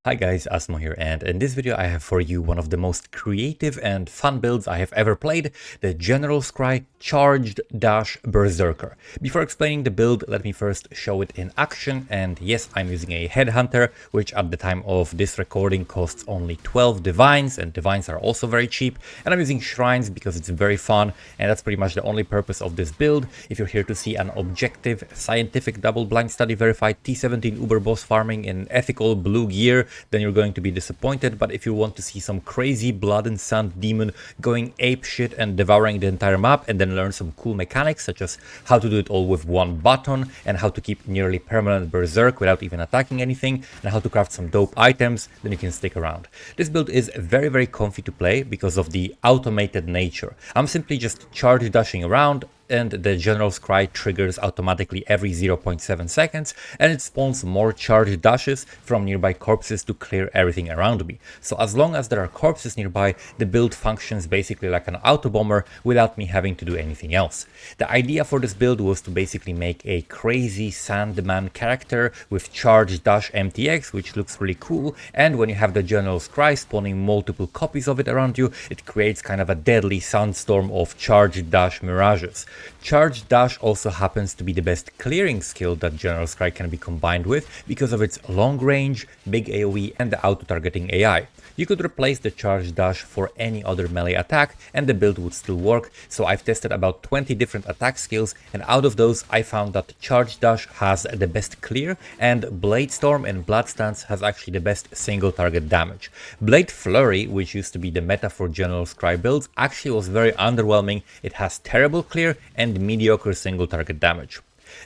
Hi guys, Asmo here, and in this video I have for you one of the most creative and fun builds I have ever played, the General's Cry Charged Dash Berserker. Before explaining the build, let me first show it in action, and yes, I'm using a Headhunter, which at the time of this recording costs only 12 divines, and divines are also very cheap, and I'm using shrines because it's very fun, and that's pretty much the only purpose of this build. If you're here to see an objective, scientific, double-blind study verified T17 Uber boss farming in ethical blue gear, then you're going to be disappointed. But if you want to see some crazy blood and sand demon going ape shit and devouring the entire map, and then learn some cool mechanics such as how to do it all with one button and how to keep nearly permanent berserk without even attacking anything, and how to craft some dope items, then you can stick around. This build is very comfy to play because of the automated nature. I'm simply just charge dashing around, and the General's Cry triggers automatically every 0.7 seconds, and it spawns more charge dashes from nearby corpses to clear everything around me. So as long as there are corpses nearby, the build functions basically like an auto bomber without me having to do anything else. The idea for this build was to basically make a crazy Sandman character with charge dash MTX, which looks really cool, and when you have the General's Cry spawning multiple copies of it around you, it creates kind of a deadly sandstorm of charge dash mirages. Charge Dash also happens to be the best clearing skill that General's Cry can be combined with because of its long range, big AoE and the auto-targeting AI. You could replace the Charge Dash for any other melee attack and the build would still work, so I've tested about 20 different attack skills, and out of those I found that Charge Dash has the best clear and Blade Storm and Blood Stance has actually the best single target damage. Blade Flurry, which used to be the meta for General's Cry builds, actually was very underwhelming. It has terrible clear and mediocre single target damage.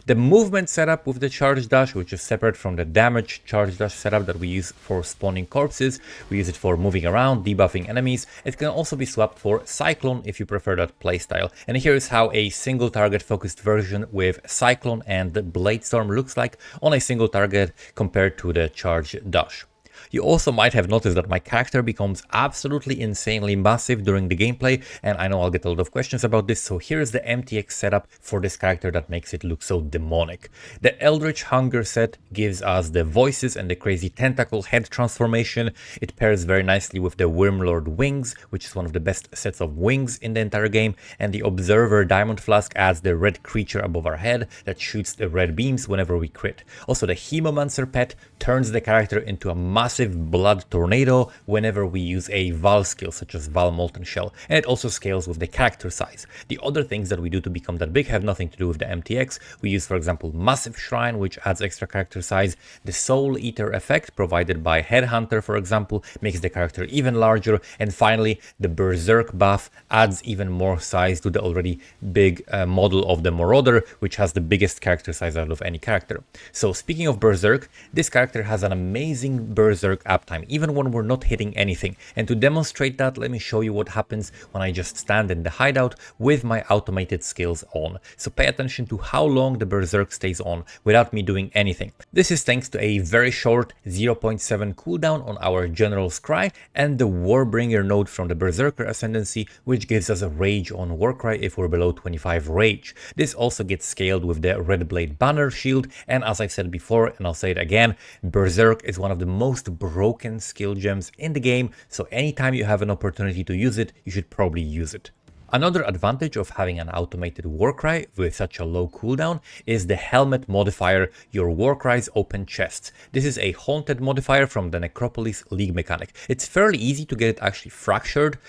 The movement setup with the Charge Dash, which is separate from the damage Charge Dash setup that we use for spawning corpses, we use it for moving around, debuffing enemies. It can also be swapped for Cyclone if you prefer that playstyle. And here is how a single target focused version with Cyclone and Blade Storm looks like on a single target compared to the Charge Dash. You also might have noticed that my character becomes absolutely insanely massive during the gameplay, and I know I'll get a lot of questions about this, so here's the MTX setup for this character that makes it look so demonic. The Eldritch Hunger set gives us the voices and the crazy tentacle head transformation. It pairs very nicely with the Wyrmlord wings, which is one of the best sets of wings in the entire game, and the Observer Diamond Flask adds the red creature above our head that shoots the red beams whenever we crit. Also, the Hemomancer pet turns the character into a massive blood tornado whenever we use a Val skill such as Val Molten Shell, and it also scales with the character size. The other things that we do to become that big have nothing to do with the MTX. We use, for example, Massive Shrine, which adds extra character size. The Soul Eater effect provided by Headhunter, for example, makes the character even larger, and finally the Berserk buff adds even more size to the already big model of the Marauder, which has the biggest character size out of any character. So speaking of Berserk, this character has an amazing Berserk uptime even when we're not hitting anything, and to demonstrate that, let me show you what happens when I just stand in the hideout with my automated skills on. So pay attention to how long the Berserk stays on without me doing anything. This is thanks to a very short 0.7 cooldown on our General's Cry and the Warbringer node from the Berserker Ascendancy, which gives us a rage on Warcry if we're below 25 rage. This also gets scaled with the Red Blade Banner shield, and as I've said before and I'll say it again, Berserk is one of the most broken skill gems in the game, so anytime you have an opportunity to use it, you should probably use it. Another advantage of having an automated Warcry with such a low cooldown is the helmet modifier, your Warcry's open chests. This is a haunted modifier from the Necropolis League mechanic. It's fairly easy to get it actually fractured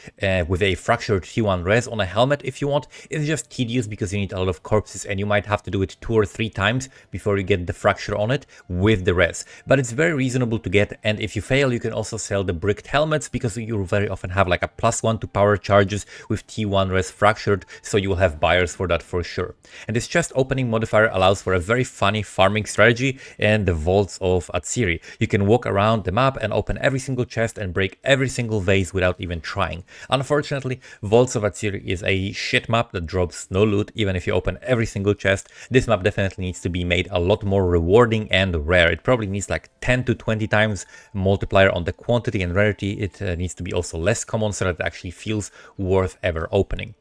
with a fractured T1 res on a helmet if you want. It's just tedious because you need a lot of corpses and you might have to do it 2 or 3 times before you get the fracture on it with the res. But it's very reasonable to get, and if you fail you can also sell the bricked helmets because you very often have like a +1 to power charges with T1 res fractured, so you will have buyers for that for sure. And this chest opening modifier allows for a very funny farming strategy in the Vaults of Atziri. You can walk around the map and open every single chest and break every single vase without even trying. Unfortunately, Vaults of Atziri is a shit map that drops no loot even if you open every single chest. This map definitely needs to be made a lot more rewarding and rare. It probably needs like 10 to 20 times multiplier on the quantity and rarity. It needs to be also less common so that it actually feels worth ever opening. opening.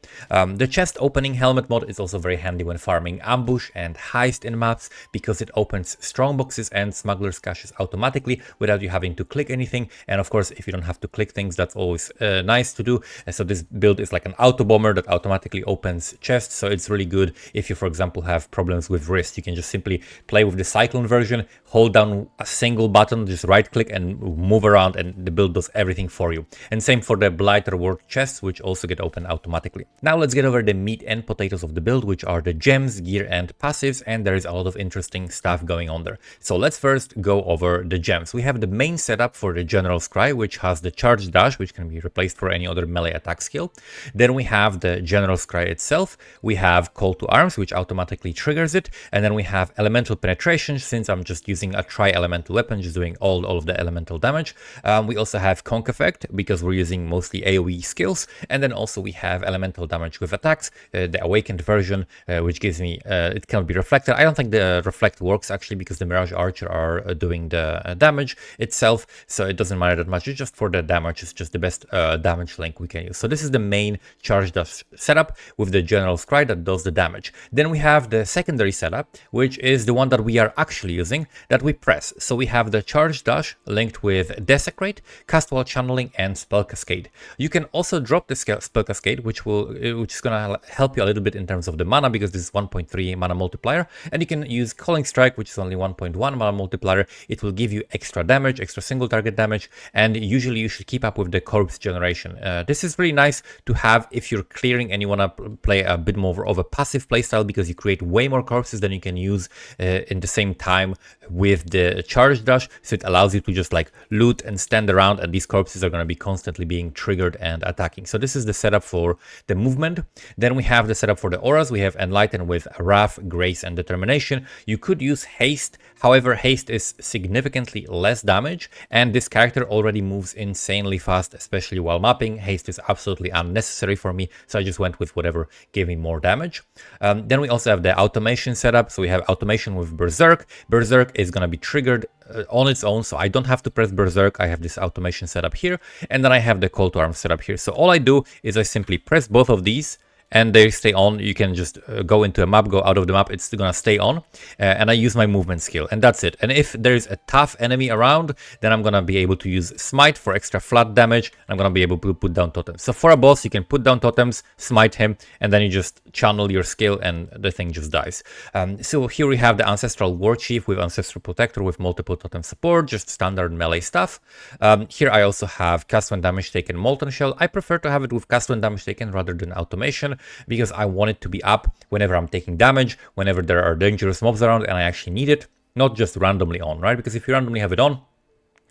The chest opening helmet mod is also very handy when farming ambush and heist in maps because it opens strongboxes and smuggler's caches automatically without you having to click anything. And of course, if you don't have to click things, that's always nice to do. So this build is like an auto bomber that automatically opens chests. So it's really good if you, for example, have problems with wrist. You can just simply play with the Cyclone version, hold down a single button, just right click and move around, and the build does everything for you. And same for the Blight reward chests, which also get opened automatically. Now let's get over the meat and potatoes of the build, which are the gems, gear, and passives, and there is a lot of interesting stuff going on there. So let's first go over the gems. We have the main setup for the General Scry, which has the charge dash, which can be replaced for any other melee attack skill. Then we have the General Scry itself. We have Call to Arms, which automatically triggers it, and then we have Elemental Penetration, since I'm just using a tri-elemental weapon, just doing all of the elemental damage. We also have Conk Effect, because we're using mostly AoE skills, and then also we have elemental damage with attacks, the Awakened version, which gives me, it cannot be reflected. I don't think the reflect works actually, because the Mirage Archer are doing the damage itself, so it doesn't matter that much. It's just for the damage, it's just the best damage link we can use. So this is the main charge dash setup with the General Scry that does the damage. Then we have the secondary setup, which is the one that we are actually using, that we press. So we have the charge dash linked with Desecrate, Cast While Channeling, and Spell Cascade. You can also drop the Spell Cascade, which is gonna help you a little bit in terms of the mana, because this is 1.3 mana multiplier, and you can use Calling Strike, which is only 1.1 mana multiplier. It will give you extra damage, extra single target damage, and usually you should keep up with the corpse generation. This is really nice to have if you're clearing and you want to play a bit more of a passive playstyle, because you create way more corpses than you can use in the same time with the charge dash. So it allows you to just like loot and stand around, and these corpses are going to be constantly being triggered and attacking. So this is the setup for the movement. Then we have the setup for the auras. We have Enlighten with Wrath, Grace, and Determination. You could use Haste. However, Haste is significantly less damage, and this character already moves insanely fast, especially while mapping. Haste is absolutely unnecessary for me, so I just went with whatever gave me more damage. Then we also have the automation setup. So we have automation with Berserk. Berserk is going to be triggered on its own, so I don't have to press Berserk. I have this automation setup here, and then I have the Call to Arms setup here. So all I do is I simply press both of these, and they stay on. You can just go into a map, go out of the map, it's gonna stay on, and I use my movement skill, and that's it. And if there's a tough enemy around, then I'm gonna be able to use Smite for extra flat damage. I'm gonna be able to put down totems. So for a boss, you can put down totems, smite him, and then you just channel your skill and the thing just dies. So here we have the Ancestral War Chief with Ancestral Protector with multiple totem support, just standard melee stuff. Here I also have Cast When Damage Taken Molten Shell. I prefer to have it with Cast When Damage Taken rather than automation, because I want it to be up whenever I'm taking damage, whenever there are dangerous mobs around and I actually need it, not just randomly on, right? Because if you randomly have it on,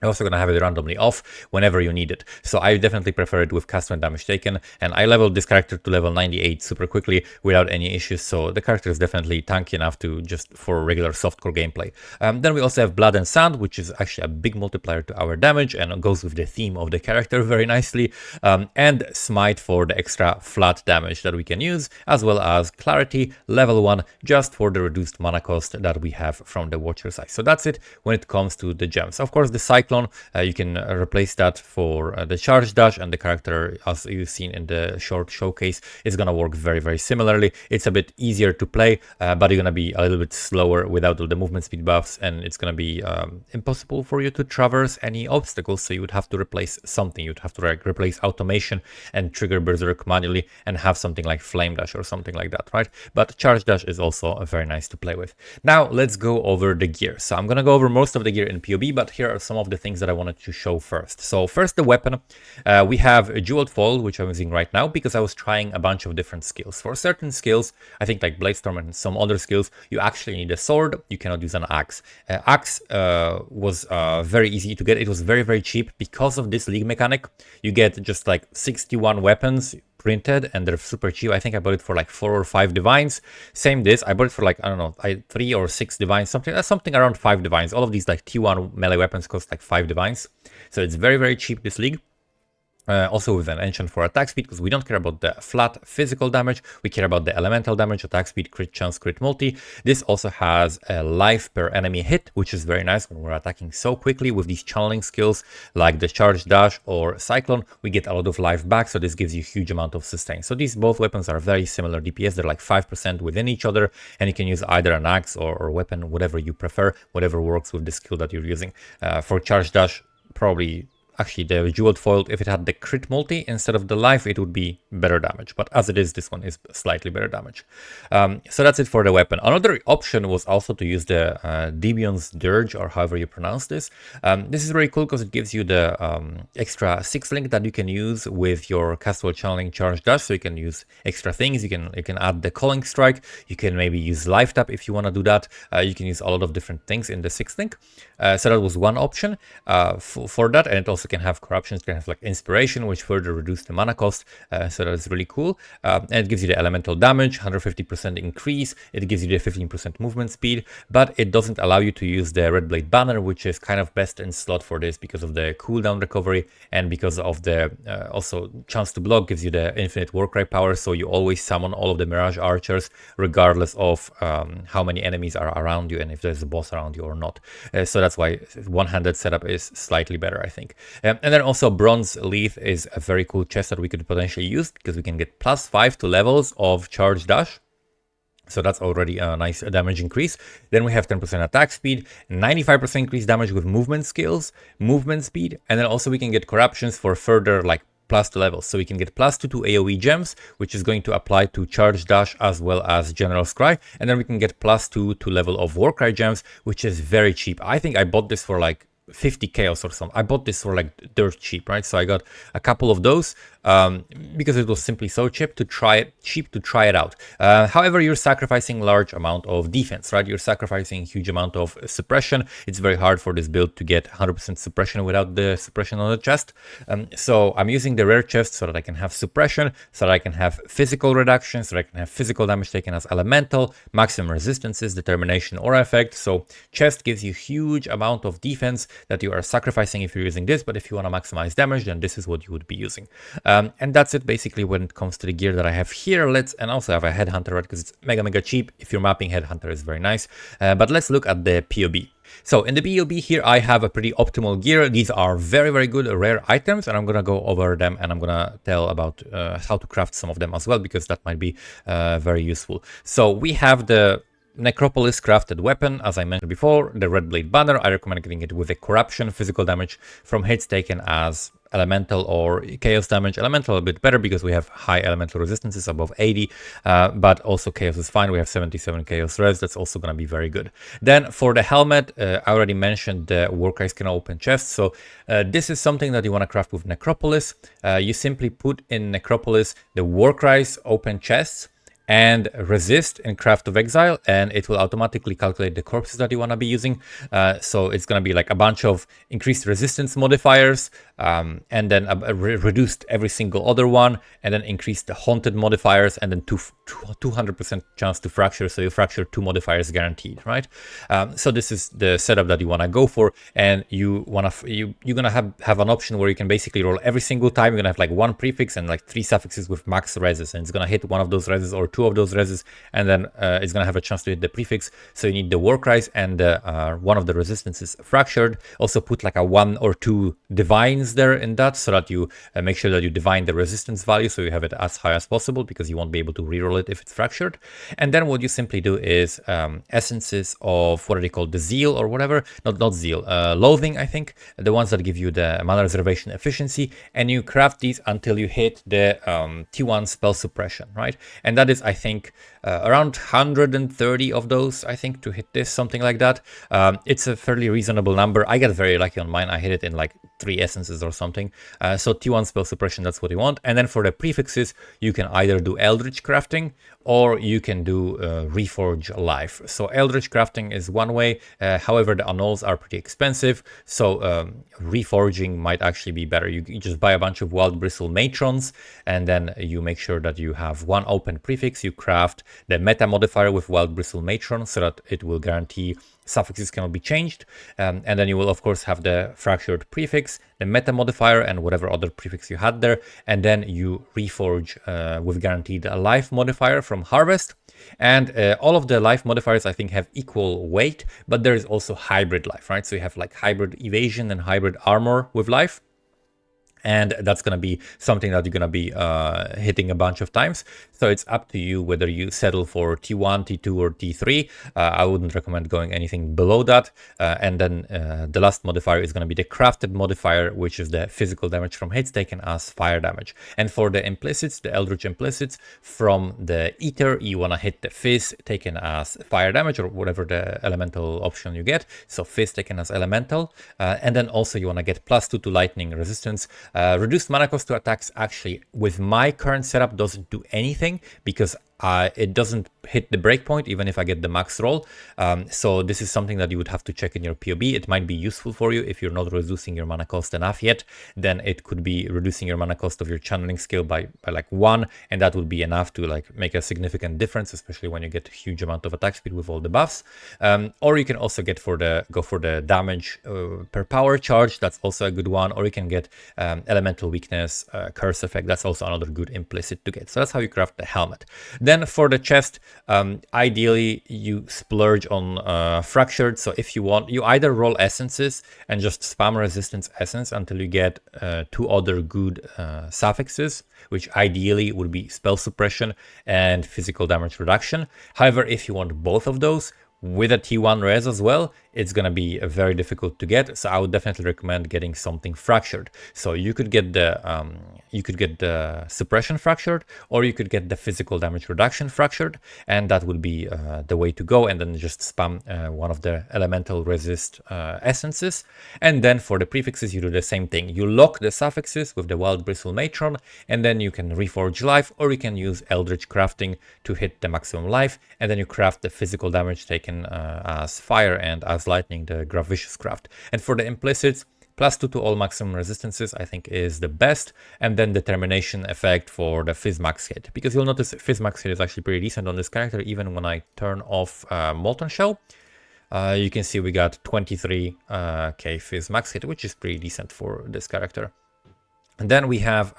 you're also going to have it randomly off whenever you need it. So I definitely prefer it with Cast When Damage Taken, and I leveled this character to level 98 super quickly without any issues, so the character is definitely tanky enough to just for regular softcore gameplay. Then we also have Blood and Sand, which is actually a big multiplier to our damage and goes with the theme of the character very nicely, and Smite for the extra flat damage that we can use, as well as Clarity, level 1, just for the reduced mana cost that we have from the Watcher's Eye. So that's it when it comes to the gems. Of course, the Cyclone, you can replace that for the charge dash, and the character, as you've seen in the short showcase, is going to work very, very similarly. It's a bit easier to play, but you're going to be a little bit slower without all the movement speed buffs, and it's going to be impossible for you to traverse any obstacles, so you would have to replace something. You'd have to replace automation and trigger Berserk manually and have something like Flame Dash or something like that, right? But charge dash is also very nice to play with. Now let's go over the gear. So I'm going to go over most of the gear in PoB, but here are some of the things that I wanted to show first. So first, the weapon. We have a Jeweled Foil, which I'm using right now because I was trying a bunch of different skills. For certain skills, I think like Bladestorm and some other skills, you actually need a sword. You cannot use an axe. Axe was very easy to get. It was very, very cheap because of this league mechanic. You get just like 61 weapons printed, and they're super cheap. I think I bought it for like 4 or 5 divines. Same this, I bought it for like, I don't know, 3 or 6 divines, something around 5 divines. All of these like T1 melee weapons cost like 5 divines. So it's very, very cheap, this league. Also with an enchant for attack speed, because we don't care about the flat physical damage, we care about the elemental damage, attack speed, crit chance, crit multi. This also has a life per enemy hit, which is very nice when we're attacking so quickly with these channeling skills like the charge dash or cyclone. We get a lot of life back, so this gives you a huge amount of sustain. So these both weapons are very similar DPS, they're like 5% within each other, and you can use either an axe or weapon, whatever you prefer, whatever works with the skill that you're using. For charge dash, probably actually the jeweled foil, if it had the crit multi instead of the life, it would be better damage, but as it is, this one is slightly better damage. So that's it for the weapon. Another option was also to use the Debion's Dirge, or however you pronounce this. This is very cool because it gives you the extra 6 link that you can use with your castwell channeling charge dash, so you can use extra things. You can add the calling strike, you can maybe use life tap if you want to do that. You can use a lot of different things in the 6th link. So that was one option for that, and it also can have corruptions, can have like inspiration, which further reduce the mana cost, so that's really cool. And it gives you the elemental damage, 150% increase, it gives you the 15% movement speed, but it doesn't allow you to use the red blade banner, which is kind of best in slot for this because of the cooldown recovery and because of the also chance to block gives you the infinite Warcry power, so you always summon all of the Mirage archers regardless of how many enemies are around you and if there's a boss around you or not. So that's why one-handed setup is slightly better, I think. And then also Bronze Leaf is a very cool chest that we could potentially use because we can get +5 to levels of charge dash. So that's already a nice damage increase. Then we have 10% attack speed, 95% increased damage with movement skills, movement speed, and then also we can get corruptions for further like +2 levels. So we can get +2 to AoE gems, which is going to apply to charge dash as well as general scry, and then we can get +2 to level of Warcry gems, which is very cheap. I think I bought this for like 50 chaos or something. I bought this for like dirt cheap, right? So I got a couple of those because it was simply so cheap to try it out. However, you're sacrificing large amount of defense, right? You're sacrificing huge amount of suppression. It's very hard for this build to get 100% suppression without the suppression on the chest. So I'm using the rare chest so that I can have suppression, so that I can have physical reduction, so that I can have physical damage taken as elemental, maximum resistances, determination, aura effect. So chest gives you huge amount of defense that you are sacrificing if you're using this, but if you want to maximize damage, then this is what you would be using. And that's it basically when it comes to the gear that I have here. And also have a headhunter, right? Because it's mega cheap. If you're mapping, headhunter is very nice. But let's look at the POB. So in the POB here, I have a pretty optimal gear. These are very good rare items, and I'm gonna go over them and I'm gonna tell about how to craft some of them as well, because that might be very useful. So we have the Necropolis crafted weapon, as I mentioned before, the red blade banner. I recommend getting it with a corruption, physical damage from hits taken as elemental or chaos damage. Elemental a bit better because we have high elemental resistances above 80, but also chaos is fine. We have 77 chaos res. That's also going to be very good. Then for the helmet, I already mentioned the Warcries can open chests. So this is something that you want to craft with Necropolis. You simply put in Necropolis the Warcries open chests and resist in Craft of Exile, and it will automatically calculate the corpses that you want to be using. So it's going to be like a bunch of increased resistance modifiers, and then reduced every single other one, and then increase the haunted modifiers, and then 200% chance to fracture. So you fracture 2 modifiers guaranteed, right? So this is the setup that you want to go for, and you're gonna have an option where you can basically roll every single time. You're gonna have like 1 prefix and like 3 suffixes with max reses, and it's gonna hit one of those reses or 2 of those reses, and then it's gonna have a chance to hit the prefix. So you need the Warcries and one of the resistances fractured. Also put like a 1 or 2 divines there in that, so that you make sure that you divine the resistance value, so you have it as high as possible, because you won't be able to reroll it if it's fractured. And then what you simply do is essences of, what are they called, the zeal or whatever, not zeal, loathing, I think, the ones that give you the mana reservation efficiency, and you craft these until you hit the T1 spell suppression, right? And that is, I think, around 130 of those, I think, to hit this, something like that. It's a fairly reasonable number. I got very lucky on mine. I hit it in like 3 essences or something. So T1 spell suppression, that's what you want. And then for the prefixes, you can either do Eldritch crafting or you can do Reforge Life. So Eldritch crafting is one way. However, the annuls are pretty expensive, so reforging might actually be better. You just buy a bunch of wild bristle matrons, and then you make sure that you have 1 open prefix. You craft the meta modifier with wild bristle matron, so that it will guarantee suffixes cannot be changed. And then you will, of course, have the fractured prefix, the meta modifier, and whatever other prefix you had there. And then you reforge with guaranteed a life modifier from harvest. And all of the life modifiers, I think, have equal weight, but there is also hybrid life, right? So you have like hybrid evasion and hybrid armor with life. And that's going to be something that you're going to be hitting a bunch of times. So it's up to you whether you settle for T1, T2, or T3. I wouldn't recommend going anything below that. And then the last modifier is going to be the crafted modifier, which is the physical damage from hits taken as fire damage. And for the implicits, the Eldritch implicits, from the Ether, you want to hit the Fizz taken as fire damage, or whatever the elemental option you get. So Fizz taken as elemental. And then also you want to get +2 to lightning resistance. Reduced mana cost to attacks actually with my current setup doesn't do anything because it doesn't hit the breakpoint even if I get the max roll. So this is something that you would have to check in your POB. It might be useful for you if you're not reducing your mana cost enough yet. Then it could be reducing your mana cost of your channeling skill by like 1, and that would be enough to like make a significant difference, especially when you get a huge amount of attack speed with all the buffs. Or you can also get go for the damage per power charge. That's also a good one. Or you can get elemental weakness, curse effect. That's also another good implicit to get. So that's how you craft the helmet. Then for the chest, ideally you splurge on fractured. So if you want, you either roll essences and just spam resistance essence until you get 2 other good suffixes, which ideally would be spell suppression and physical damage reduction. However, if you want both of those with a T1 res as well, it's going to be very difficult to get. So I would definitely recommend getting something fractured. So you could get the suppression fractured, or you could get the physical damage reduction fractured, and that would be the way to go. And then just spam one of the elemental resist essences. And then for the prefixes, you do the same thing. You lock the suffixes with the Wild Bristle Matron, and then you can reforge life, or you can use Eldritch crafting to hit the maximum life, and then you craft the physical damage taken as fire and as lightning, the Gravicious craft. And for the implicits, +2 to all maximum resistances, I think, is the best. And then determination effect for the Fizz max hit, because you'll notice Fizz max hit is actually pretty decent on this character, even when I turn off Molten Shell. You can see we got 23k Fizz max hit, which is pretty decent for this character. And then we have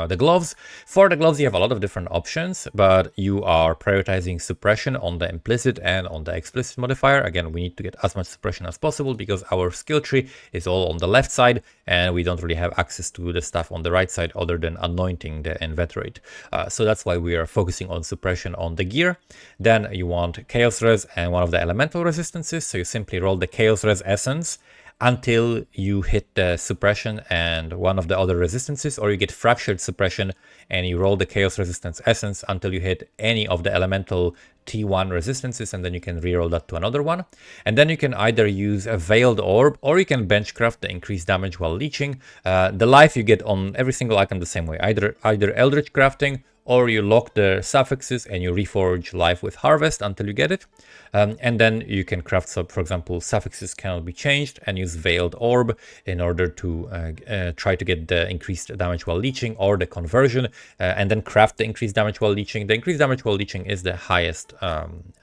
the gloves. For the gloves, you have a lot of different options, but you are prioritizing suppression on the implicit and on the explicit modifier. Again, we need to get as much suppression as possible because our skill tree is all on the left side and we don't really have access to the stuff on the right side other than anointing the inveterate. So that's why we are focusing on suppression on the gear. Then you want Chaos Res and one of the elemental resistances. So you simply roll the Chaos Res essence until you hit the suppression and one of the other resistances, or you get fractured suppression and you roll the chaos resistance essence until you hit any of the elemental T1 resistances, and then you can reroll that to another one. And then you can either use a veiled orb, or you can benchcraft the increased damage while leeching. The life you get on every single item the same way, either Eldritch crafting, or you lock the suffixes and you reforge life with harvest until you get it. And then you can craft, for example, suffixes cannot be changed, and use veiled orb in order to try to get the increased damage while leeching, or the conversion, and then craft the increased damage while leeching. The increased damage while leeching is the highest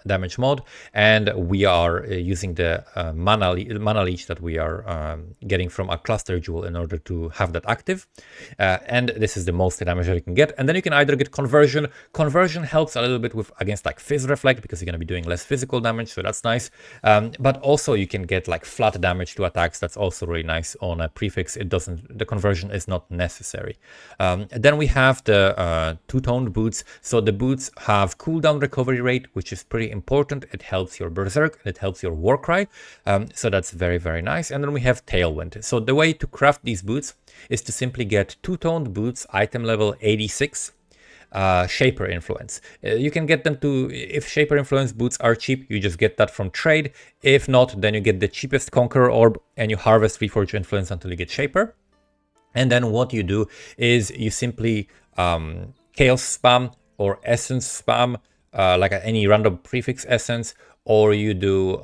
damage mod, and we are using the mana leech that we are getting from a cluster jewel in order to have that active. And this is the most damage that you can get. And then you can either get conversion. Conversion helps a little bit with against like Fizz Reflect, because you're going to be doing less physical damage, so that's nice. But also you can get like flat damage to attacks. That's also really nice on a prefix. The conversion is not necessary. Then we have the two-toned boots. So the boots have cooldown recovery rate, which is pretty important. It helps your Berserk and it helps your Warcry. So that's very, very nice. And then we have Tailwind. So the way to craft these boots is to simply get two-toned boots, item level 86, Shaper Influence. You can get them to, if Shaper Influence boots are cheap, you just get that from trade. If not, then you get the cheapest Conqueror Orb and you harvest Reforged Influence until you get Shaper. And then what you do is you simply Chaos spam or Essence spam, like any random prefix essence, or you do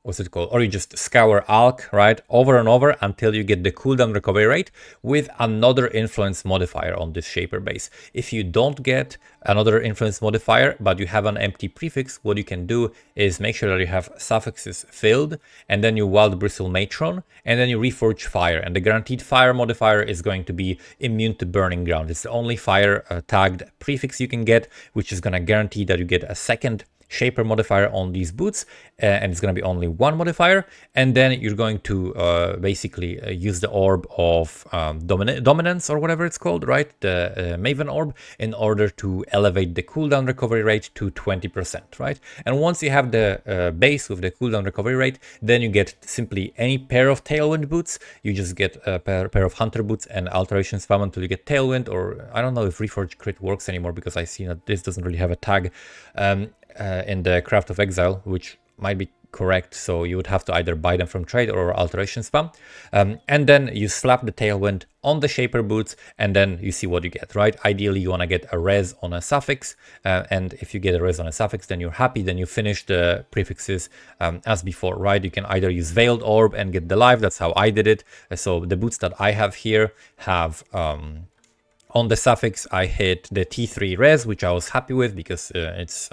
what's it called? Or you just scour Alk, right, over and over until you get the cooldown recovery rate with another influence modifier on this shaper base. If you don't get another influence modifier, but you have an empty prefix, what you can do is make sure that you have suffixes filled, and then you Wild Bristle Matron, and then you Reforge Fire. And the guaranteed fire modifier is going to be immune to burning ground. It's the only fire tagged prefix you can get, which is going to guarantee that you get a second shaper modifier on these boots, and it's going to be only one modifier. And then you're going to basically use the orb of dominance, or whatever it's called, right, the Maven orb, in order to elevate the cooldown recovery rate to 20%, right? And once you have the base with the cooldown recovery rate, then you get simply any pair of tailwind boots. You just get a pair of hunter boots and alteration spam until you get tailwind, or I don't know if Reforge crit works anymore, because I see that this doesn't really have a tag in the Craft of Exile, which might be correct. So you would have to either buy them from trade or alteration spam. And then you slap the tailwind on the shaper boots, and then you see what you get, right? Ideally, you want to get a res on a suffix. And if you get a res on a suffix, then you're happy. Then you finish the prefixes as before, right? You can either use Veiled Orb and get the life. That's how I did it. So the boots that I have here have... on the suffix, I hit the T3 res, which I was happy with, because it's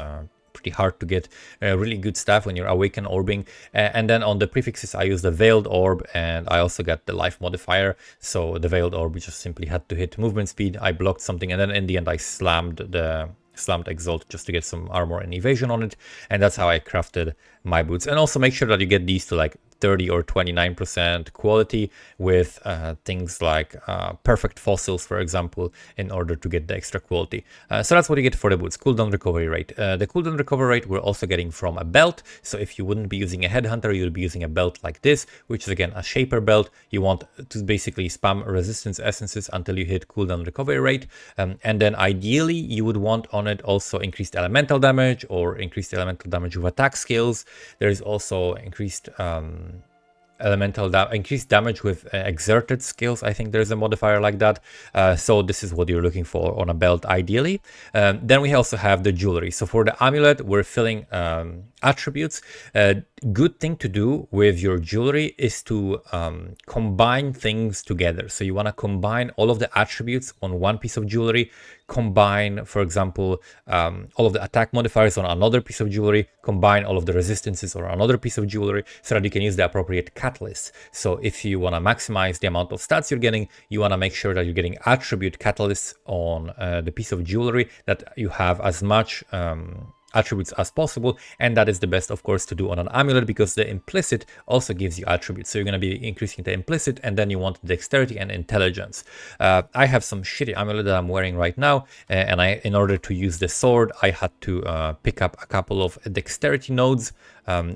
pretty hard to get really good stuff when you're awaken orbing. And then on the prefixes, I used the Veiled Orb, and I also got the life modifier. So the Veiled Orb, we just simply had to hit movement speed. I blocked something, and then in the end I slammed Exalt just to get some armor and evasion on it. And that's how I crafted my boots. And also make sure that you get these to like 30 or 29% quality with things like perfect fossils, for example, in order to get the extra quality. So that's what you get for the boots, cooldown recovery rate. The cooldown recovery rate we're also getting from a belt. So if you wouldn't be using a headhunter, you'll be using a belt like this, which is again a shaper belt. You want to basically spam resistance essences until you hit cooldown recovery rate. And then ideally you would want on it also increased elemental damage or increased elemental damage with attack skills. There is also increased increased damage with exerted skills. I think there's a modifier like that. So this is what you're looking for on a belt ideally. Then we also have the jewelry. So for the amulet, we're filling attributes. Good thing to do with your jewelry is to combine things together. So you want to combine all of the attributes on one piece of jewelry, combine, for example, all of the attack modifiers on another piece of jewelry, combine all of the resistances on another piece of jewelry, so that you can use the appropriate catalysts. So if you want to maximize the amount of stats you're getting, you want to make sure that you're getting attribute catalysts on the piece of jewelry, that you have as much attributes as possible. And that is the best, of course, to do on an amulet, because the implicit also gives you attributes. So you're going to be increasing the implicit, and then you want dexterity and intelligence. I have some shitty amulet that I'm wearing right now, and in order to use the sword, I had to pick up a couple of dexterity nodes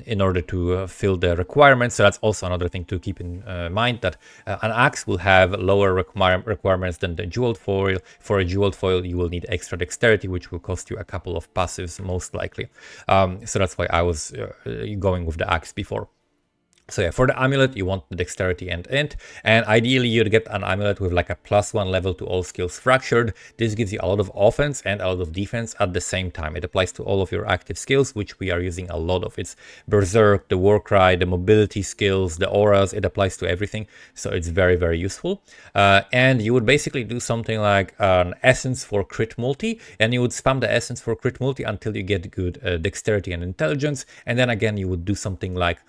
in order to fill the requirements. So that's also another thing to keep in mind, that an axe will have lower requirements than the jeweled foil. For a jeweled foil, you will need extra dexterity, which will cost you a couple of passives most likely. So that's why I was going with the axe before. So yeah, for the amulet, you want the dexterity and int, and ideally you'd get an amulet with like a +1 level to all skills fractured. This gives you a lot of offense and a lot of defense at the same time. It applies to all of your active skills, which we are using a lot of. It's Berserk, the Warcry, the mobility skills, the auras. It applies to everything, so it's very, very useful. And you would basically do something like an essence for crit multi, and you would spam the essence for crit multi until you get good dexterity and intelligence. And then again, you would do something like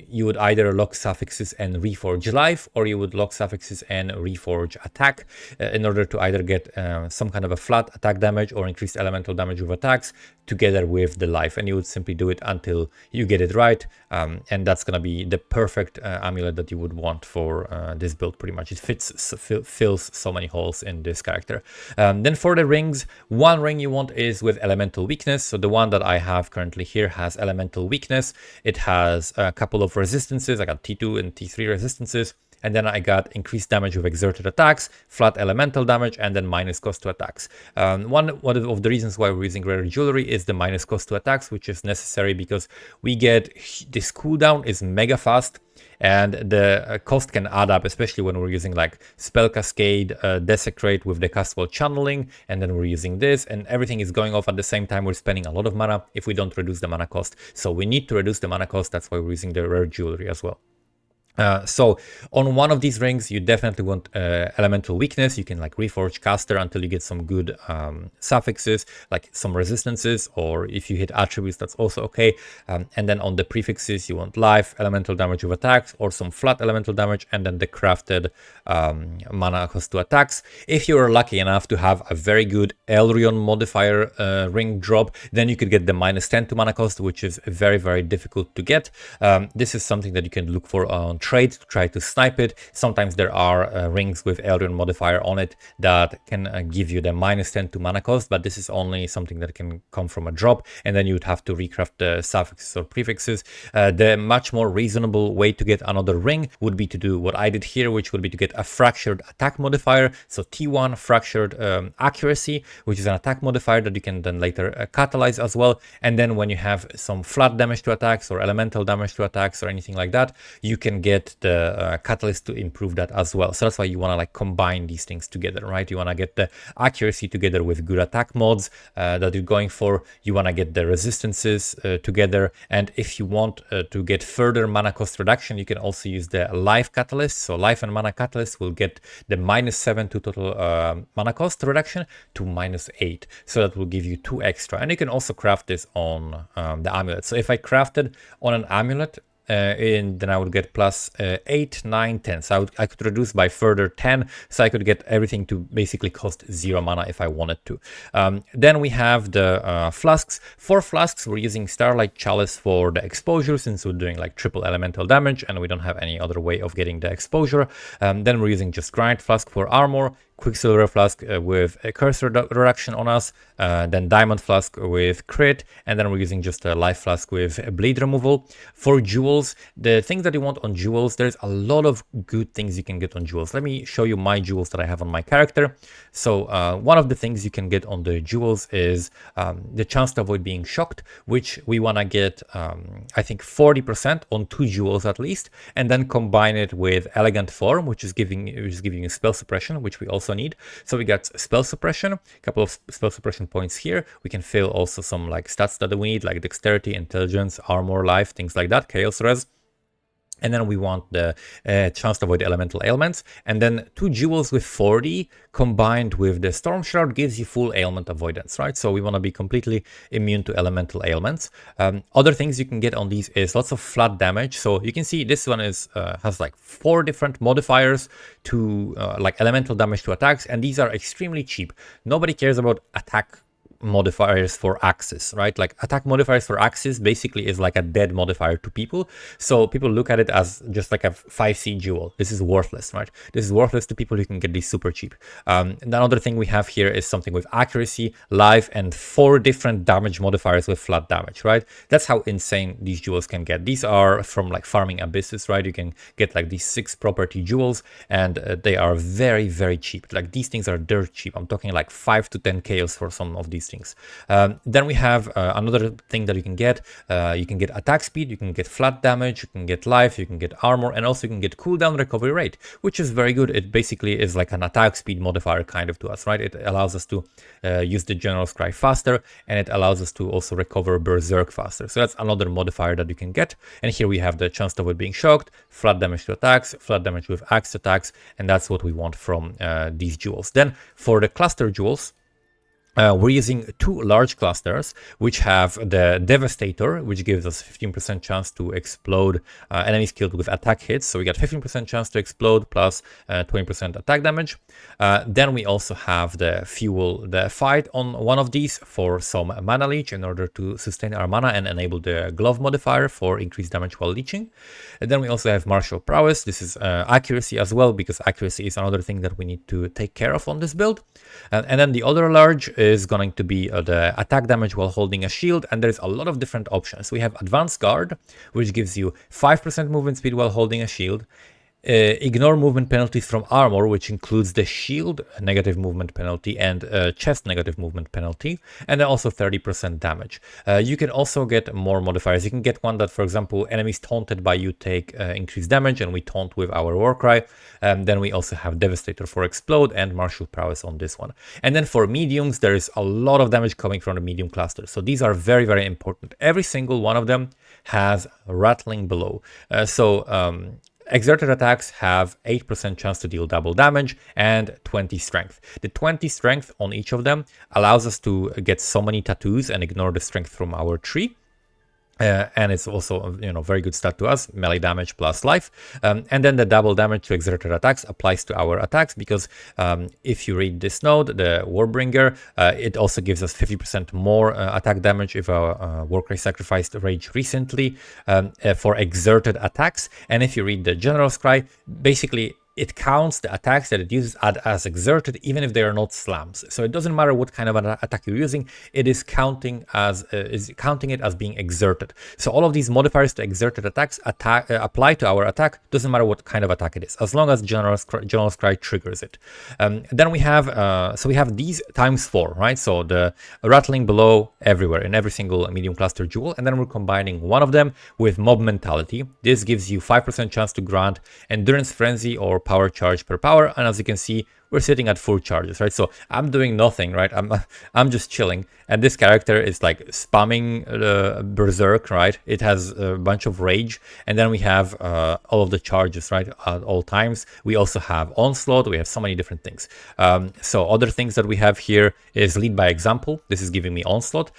you would either lock suffixes and reforge life, or you would lock suffixes and reforge attack in order to either get some kind of a flat attack damage or increased elemental damage with attacks together with the life. And you would simply do it until you get it right, and that's gonna be the perfect amulet that you would want for this build. Pretty much it fills so many holes in this character. Then for the rings, one ring you want is with elemental weakness. So the one that I have currently here has elemental weakness. It has a couple of resistances. I got T2 and T3 resistances, and then I got increased damage with exerted attacks, flat elemental damage, and then minus cost to attacks. One of the reasons why we're using rare jewelry is the minus cost to attacks, which is necessary because we get this cooldown is mega fast, and the cost can add up, especially when we're using like Spell Cascade, Desecrate with the castwell channeling, and then we're using this, and everything is going off at the same time. We're spending a lot of mana if we don't reduce the mana cost. So we need to reduce the mana cost. That's why we're using the rare jewelry as well. So on one of these rings, you definitely want elemental weakness. You can like reforge caster until you get some good suffixes, like some resistances, or if you hit attributes, that's also okay. And then on the prefixes, you want life, elemental damage with attacks, or some flat elemental damage, and then the crafted mana cost to attacks. If you're lucky enough to have a very good Elrion modifier ring drop, then you could get the -10 to mana cost, which is very, very difficult to get. This is something that you can look for on trade to try to snipe it. Sometimes there are rings with Elrion modifier on it that can give you the -10 to mana cost, but this is only something that can come from a drop, and then you would have to recraft the suffixes or prefixes. The much more reasonable way to get another ring would be to do what I did here, which would be to get a fractured attack modifier. So T1 fractured accuracy, which is an attack modifier that you can then later catalyze as well. And then when you have some flat damage to attacks or elemental damage to attacks or anything like that, you can get the catalyst to improve that as well. So that's why you want to like combine these things together, right? You want to get the accuracy together with good attack mods that you're going for. You want to get the resistances together, and if you want to get further mana cost reduction, you can also use the life catalyst. So life and mana catalyst will get the -7 to total mana cost reduction to -8, so that will give you 2 extra. And you can also craft this on the amulet. So if I crafted on an amulet, then I would get +8, 9, 10. So I could reduce by further 10, so I could get everything to basically cost 0 mana if I wanted to. Then we have the flasks. For flasks, we're using Starlight Chalice for the exposure, since we're doing like triple elemental damage and we don't have any other way of getting the exposure. Then we're using just Grind Flask for armor, Quicksilver Flask with a cursor reduction on us, then Diamond Flask with crit, and then we're using just a Life Flask with bleed removal. For jewels, the things that you want on jewels, there's a lot of good things you can get on jewels. Let me show you my jewels that I have on my character. So one of the things you can get on the jewels is the chance to avoid being shocked, which we want to get, I think 40% on 2 jewels at least, and then combine it with Elegant Form, which is giving you spell suppression, which we also need. So we got spell suppression, a couple of spell suppression points here. We can fill also some like stats that we need, like dexterity, intelligence, armor, life, things like that, chaos res. And then we want the chance to avoid elemental ailments. And then 2 jewels with 40 combined with the Storm Shroud gives you full ailment avoidance, right? So we want to be completely immune to elemental ailments. Other things you can get on these is lots of flat damage. So you can see this one is has like 4 different modifiers to like elemental damage to attacks. And these are extremely cheap. Nobody cares about attack modifiers for axes, right? Like attack modifiers for axes basically is like a dead modifier to people. So people look at it as just like a 5C jewel. This is worthless, right? This is worthless to people who can get these super cheap. Another thing we have here is something with accuracy, life, and 4 different damage modifiers with flat damage, right? That's how insane these jewels can get. These are from like farming abysses, right? You can get like these 6 property jewels, and they are very, very cheap. Like these things are dirt cheap. I'm talking like 5 to 10 chaos for some of these things. Then we have another thing that you can get. You can get attack speed, you can get flat damage, you can get life, you can get armor, and also you can get cooldown recovery rate, which is very good. It basically is like an attack speed modifier kind of to us, right? It allows us to use the General Scry faster, and it allows us to also recover Berserk faster. So that's another modifier that you can get. And here we have the chance to avoid being shocked, flat damage to attacks, flat damage with axe attacks, and that's what we want from these jewels. Then for the cluster jewels, we're using 2 large clusters, which have the Devastator, which gives us 15% chance to explode enemies killed with attack hits. So we got 15% chance to explode plus 20% attack damage. Then we also have the Fuel the Fight on one of these for some mana leech in order to sustain our mana and enable the Glove modifier for increased damage while leeching. And then we also have Martial Prowess. This is accuracy as well, because accuracy is another thing that we need to take care of on this build. And then the other large is going to be the attack damage while holding a shield, and there's a lot of different options. We have Advanced Guard, which gives you 5% movement speed while holding a shield, Ignore movement penalties from armor, which includes the shield negative movement penalty and chest negative movement penalty, and then also 30% damage. You can also get more modifiers. You can get one that, for example, enemies taunted by you take increased damage, and we taunt with our Warcry. Then we also have Devastator for Explode and Martial Prowess on this one. And then for mediums, there is a lot of damage coming from the medium cluster. So these are very, very important. Every single one of them has Rattling Blow. Exerted attacks have 8% chance to deal double damage and 20 strength. The 20 strength on each of them allows us to get so many tattoos and ignore the strength from our tree. And it's also, very good stat to us, melee damage plus life. And then the double damage to exerted attacks applies to our attacks because if you read this node, the Warbringer, it also gives us 50% more attack damage if our Warcry sacrificed rage recently for exerted attacks. And if you read the General Scry, basically it counts the attacks that it uses as exerted, even if they are not slams. So it doesn't matter what kind of an attack you're using; it is counting it as being exerted. So all of these modifiers to exerted attacks apply to our attack. Doesn't matter what kind of attack it is, as long as General Scry triggers it. Then we have these times 4, right? So the Rattling Blow everywhere in every single medium cluster jewel, and then we're combining one of them with Mob Mentality. This gives you 5% chance to grant Endurance Frenzy or Power Charge per power, and as you can see, we're sitting at 4 charges, right? So I'm doing nothing, right? I'm just chilling, and this character is like spamming Berserk, right? It has a bunch of rage, and then we have all of the charges, right, at all times. We also have Onslaught. We have so many different things. So other things that we have here is Lead by Example. This is giving me Onslaught.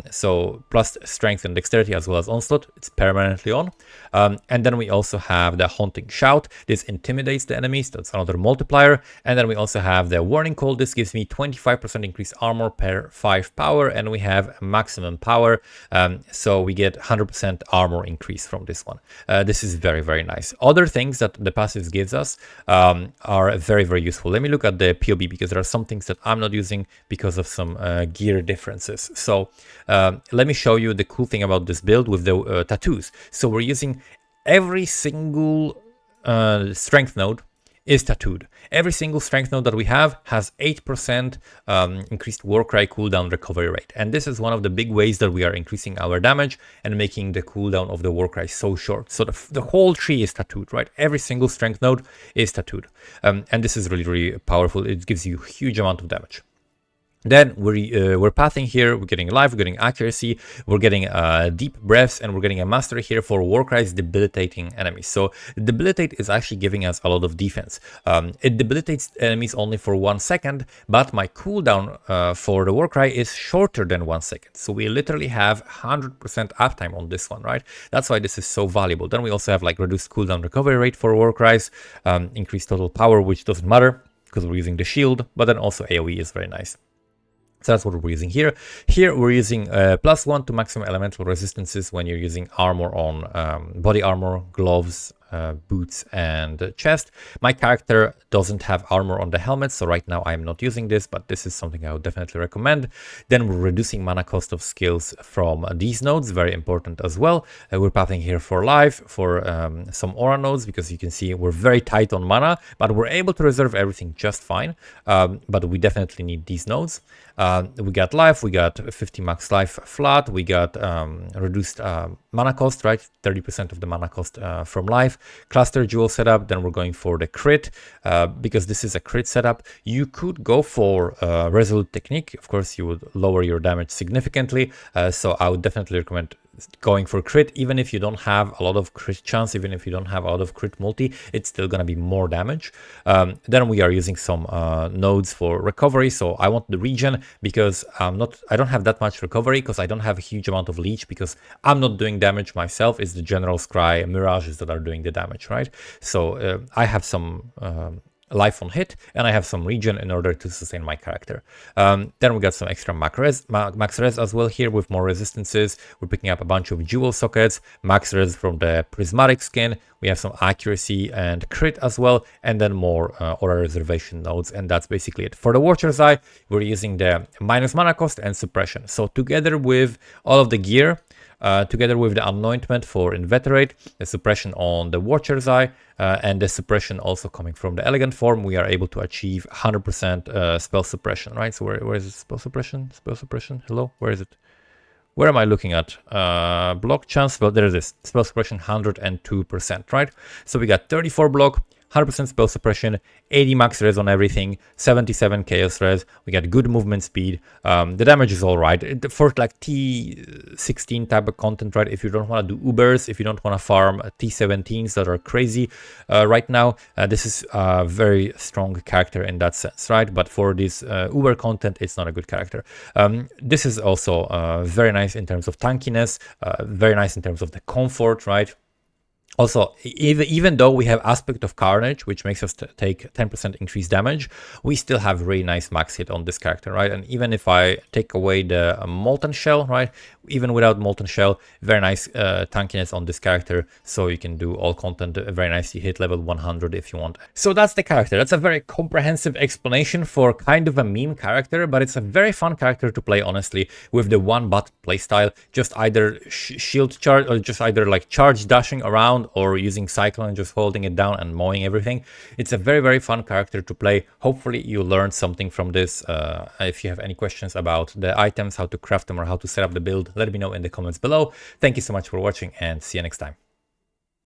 So plus Strength and Dexterity as well as Onslaught. It's permanently on. And then we also have the Haunting Shout. This intimidates the enemies. That's another multiplier. And then we also have the Warning Call. This gives me 25% increased armor per 5 power, and we have maximum power. So we get 100% armor increase from this one. This is very, very nice. Other things that the passives gives us are very, very useful. Let me look at the POB because there are some things that I'm not using because of some gear differences. So let me show you the cool thing about this build with the tattoos. So we're using every single strength node is tattooed. Every single strength node that we have has 8% increased Warcry cooldown recovery rate. And this is one of the big ways that we are increasing our damage and making the cooldown of the Warcry so short. So the whole tree is tattooed, right? Every single strength node is tattooed. And this is really, really powerful. It gives you a huge amount of damage. Then we're pathing here, we're getting life, we're getting accuracy, we're getting deep breaths, and we're getting a mastery here for Warcry's debilitating enemies. So debilitate is actually giving us a lot of defense. It debilitates enemies only for 1 second, but my cooldown for the Warcry is shorter than 1 second. So we literally have 100% uptime on this one, right? That's why this is so valuable. Then we also have like reduced cooldown recovery rate for Warcries, increased total power, which doesn't matter because we're using the shield, but then also AoE is very nice. So that's what we're using here. Here we're using +1 to maximum elemental resistances when you're using armor on body armor, gloves, boots, and chest. My character doesn't have armor on the helmet, so right now I'm not using this, but this is something I would definitely recommend. Then we're reducing mana cost of skills from these nodes, very important as well. We're pathing here for life, for some aura nodes, because you can see we're very tight on mana, but we're able to reserve everything just fine. But we definitely need these nodes. We got life, we got 50 max life flat, we got reduced mana cost, right? 30% of the mana cost from life. Cluster jewel setup, then we're going for the crit, because this is a crit setup. You could go for Resolute Technique. Of course, you would lower your damage significantly. So I would definitely recommend going for crit. Even if you don't have a lot of crit chance, even if you don't have a lot of crit multi, it's still going to be more damage. Then we are using some nodes for recovery. So I want the regen because I don't have that much recovery, because I don't have a huge amount of leech, because I'm not doing damage myself. It's the General Scry Mirages that are doing the damage, right? So I have some life on hit, and I have some regen in order to sustain my character. Then we got some extra max res as well here with more resistances. We're picking up a bunch of jewel sockets, max res from the prismatic skin. We have some accuracy and crit as well, and then more aura reservation nodes, and that's basically it. For the Watcher's Eye, we're using the minus mana cost and suppression. So together with all of the gear, together with the anointment for inveterate, the suppression on the Watcher's Eye, and the suppression also coming from the elegant form, we are able to achieve 100% spell suppression, right? So where is it? Spell suppression? Spell suppression? Hello? Where is it? Where am I looking at? Block chance, well, there it is. Spell suppression 102%, right? So we got 34 block, 100% spell suppression, 80 max res on everything, 77 chaos res. We got good movement speed. The damage is all right. For like T16 type of content, right? If you don't want to do Ubers, if you don't want to farm T17s that are crazy right now, this is a very strong character in that sense, right? But for this Uber content, it's not a good character. This is also very nice in terms of tankiness, very nice in terms of the comfort, right? Also, even though we have Aspect of Carnage, which makes us take 10% increased damage, we still have really nice max hit on this character, right? And even if I take away the Molten Shell, right? Even without Molten Shell, very nice tankiness on this character, so you can do all content very nicely, hit level 100 if you want. So that's the character. That's a very comprehensive explanation for kind of a meme character, but it's a very fun character to play, honestly, with the one button playstyle, just either shield charge or just either like charge dashing around or using Cyclone and just holding it down and mowing everything. It's a very, very fun character to play. Hopefully you learned something from this. If you have any questions about the items, how to craft them or how to set up the build, let me know in the comments below. Thank you so much for watching and see you next time.